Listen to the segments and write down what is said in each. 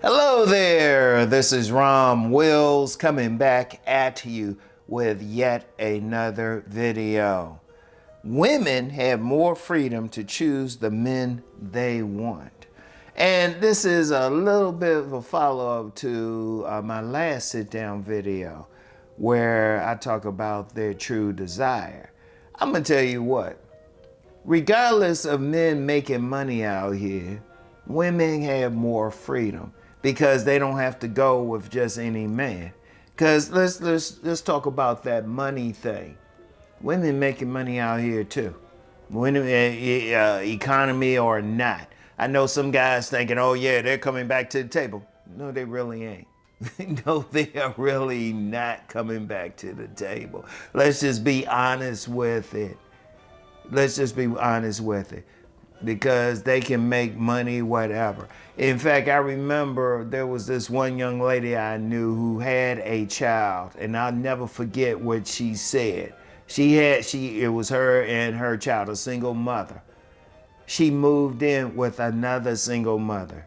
Hello there, this is RomWills coming back at you with yet another video. Women have more freedom to choose the men they want. And this is a little bit of a follow-up to my last sit-down video where I talk about their true desire. I'm gonna tell you what, regardless of men making money out here, women have more freedom because they don't have to go with just any man. Because let's talk about that money thing. Women making money out here too. Women, economy or not. I know some guys thinking, oh yeah, they're coming back to the table. No, they really ain't. No, they are really not coming back to the table. Let's just be honest with it. Let's just be honest with it. Because they can make money, whatever. In fact, I remember there was this one young lady I knew who had a child, and I'll never forget what she said. It was her and her child, a single mother. She moved in with another single mother.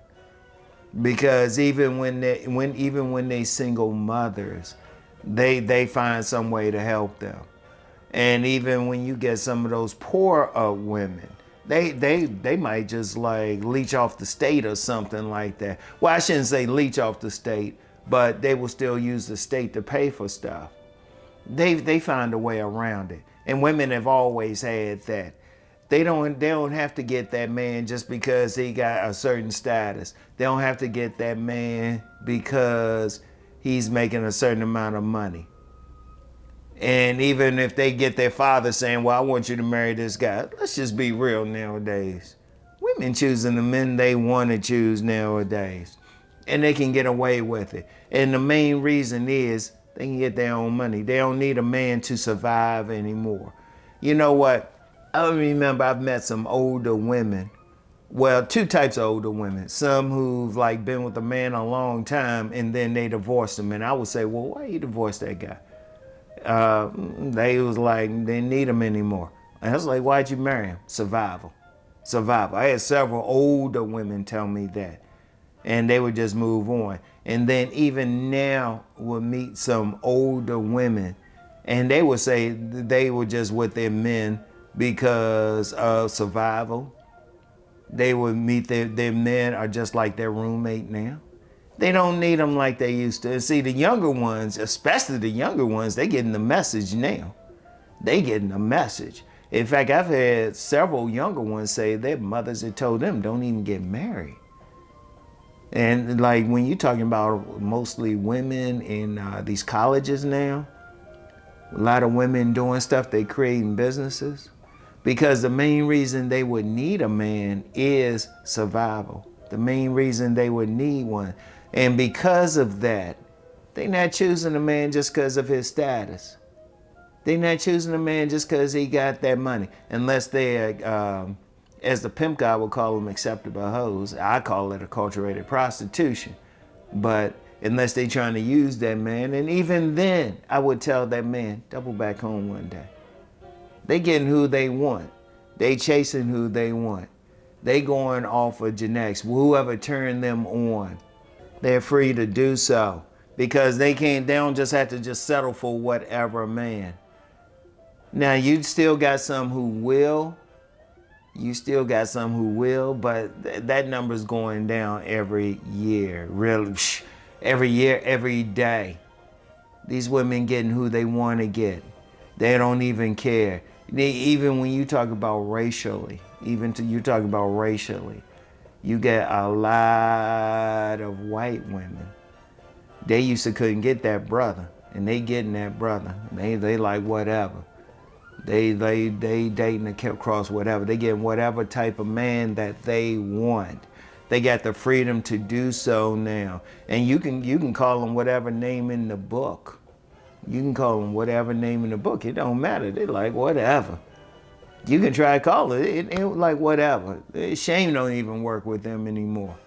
Because even when they single mothers, they find some way to help them. And even when you get some of those poor women, they might just like leech off the state or something like that. Well, I shouldn't say leech off the state, but they will still use the state to pay for stuff. They find a way around it. And women have always had that. They don't have to get that man just because he got a certain status. They don't have to get that man because he's making a certain amount of money. And even if they get their father saying, well, I want you to marry this guy, let's just be real nowadays. Women choosing the men they want to choose nowadays. And they can get away with it. And the main reason is they can get their own money. They don't need a man to survive anymore. You know what? I remember I've met some older women. Well, two types of older women. Some who've like been with a man a long time and then they divorced him. And I would say, well, why you divorce that guy? They was like, they didn't need him anymore. And I was like, why'd you marry him? Survival. I had several older women tell me that. And they would just move on. And then even now we'll meet some older women and they would say they were just with their men because of survival. They would meet their men are just like their roommate now. They don't need them like they used to. And see, the younger ones, especially the younger ones, they getting the message now. They getting the message. In fact, I've had several younger ones say their mothers had told them, don't even get married. And like when you're talking about mostly women in these colleges now, a lot of women doing stuff, they creating businesses. Because the main reason they would need a man is survival. The main reason they would need one. And because of that, they're not choosing a man just because of his status. They're not choosing a man just because he got that money. Unless they're, as the pimp guy would call them, acceptable hoes. I call it acculturated prostitution. But unless they're trying to use that man, and even then, I would tell that man, double back home one day. They getting who they want. They chasing who they want. They going off of genetics. Whoever turned them on, they're free to do so because they don't just have to just settle for whatever man. Now you still got some who will. You still got some who will, but that number's going down every year. Really, every year, every day. These women getting who they want to get. They don't even care. Even when you talk about racially, you get a lot of white women. They used to couldn't get that brother, and they getting that brother. They like whatever. They dating across whatever. They get whatever type of man that they want. They got the freedom to do so now. And you can call them whatever name in the book. You can call them whatever name in the book. It don't matter. They like whatever. You can try to call it. It like whatever. Shame don't even work with them anymore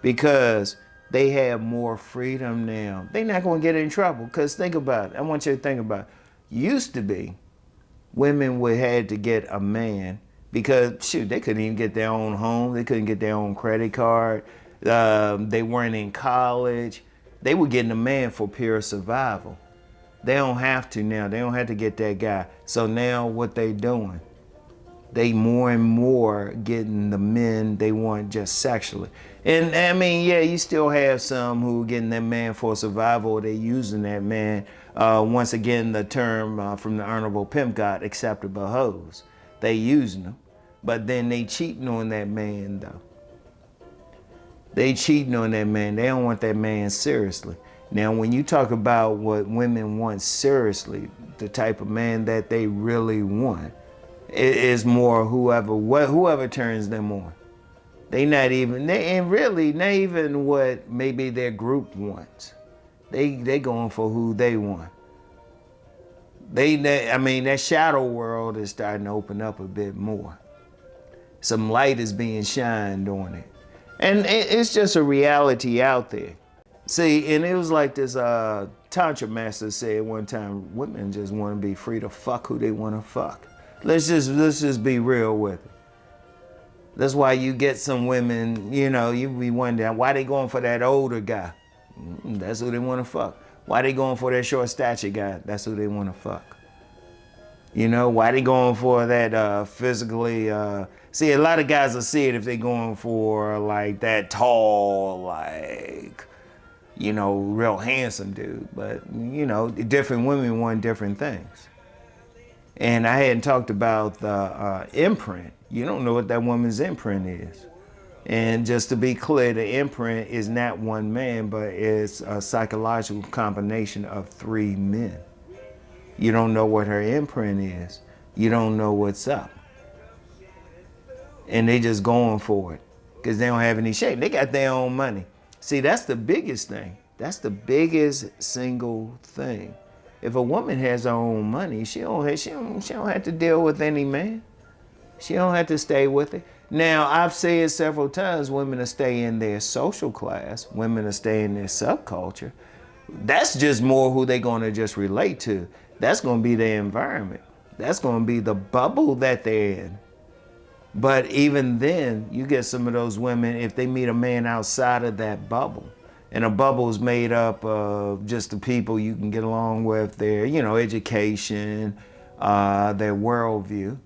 because they have more freedom now. They're not going to get in trouble because think about it. I want you to think about it. Used to be women had to get a man because shoot, they couldn't even get their own home. They couldn't get their own credit card. They weren't in college. They were getting a man for pure survival. They don't have to now. They don't have to get that guy. So now what they doing? They more and more getting the men they want just sexually. And I mean, yeah, you still have some who are getting that man for survival. They using that man. Once again, the term from the Honorable Pimp got acceptable hoes. They using them. But then they cheating on that man though. They cheating on that man. They don't want that man seriously. Now, when you talk about what women want seriously, the type of man that they really want, it is more whoever turns them on. And really not even what maybe their group wants. They going for who they want. I mean, that shadow world is starting to open up a bit more. Some light is being shined on it. And it's just a reality out there. See, and it was like this Tantra master said one time, women just want to be free to fuck who they want to fuck. Let's just be real with it. That's why you get some women, you be wondering why they going for that older guy. That's who they want to fuck. Why they going for that short stature guy? That's who they want to fuck. Why they going for that physically, see, a lot of guys will see it if they going for like that tall, like, real handsome dude. But, different women want different things. And I hadn't talked about the imprint. You don't know what that woman's imprint is. And just to be clear, the imprint is not one man, but it's a psychological combination of 3 men. You don't know what her imprint is. You don't know what's up. And they just going for it because they don't have any shape. They got their own money. See, that's the biggest thing. That's the biggest single thing. If a woman has her own money, she don't have to deal with any man. She don't have to stay with it. Now, I've said several times, women will stay in their social class. Women will stay in their subculture. That's just more who they're going to just relate to. That's going to be their environment. That's going to be the bubble that they're in. But even then, you get some of those women, if they meet a man outside of that bubble, and a bubble is made up of just the people you can get along with, their, education, their worldview.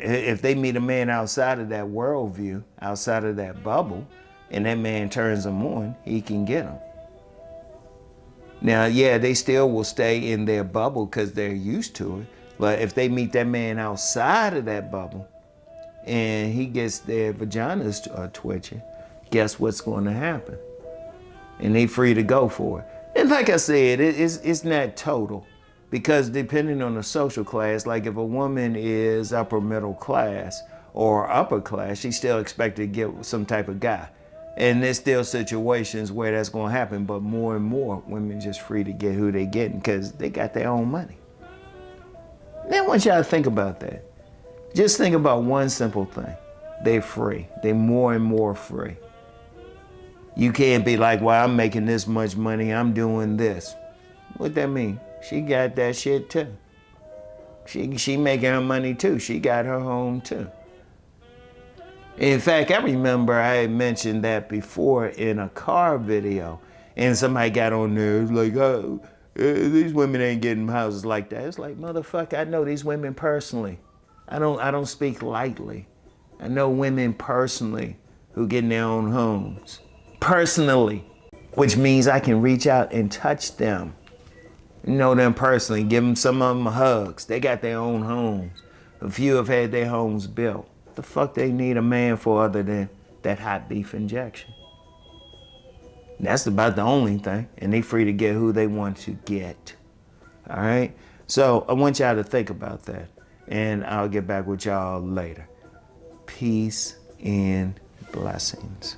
If they meet a man outside of that worldview, outside of that bubble, and that man turns them on, he can get them. Now, yeah, they still will stay in their bubble because they're used to it. But if they meet that man outside of that bubble and he gets their vaginas twitching, guess what's going to happen? And they free to go for it. And like I said, it's not total. Because depending on the social class, like if a woman is upper middle class or upper class, she's still expected to get some type of guy. And there's still situations where that's going to happen, but more and more women just free to get who they getting because they got their own money. Now I want y'all to think about that. Just think about one simple thing. They're free. They're more and more free. You can't be like, well, I'm making this much money, I'm doing this. What that mean? She got that shit too. She making her money too. She got her home too. In fact, I remember I had mentioned that before in a car video, and somebody got on there like, oh, these women ain't getting houses like that. It's like, motherfucker, I know these women personally. I don't speak lightly. I know women personally who get in their own homes. Personally, which means I can reach out and touch them. Know them personally, give them some of them hugs. They got their own homes. A few have had their homes built. What the fuck they need a man for other than that hot beef injection? That's about the only thing. And they free to get who they want to get. All right? So I want y'all to think about that. And I'll get back with y'all later. Peace and blessings.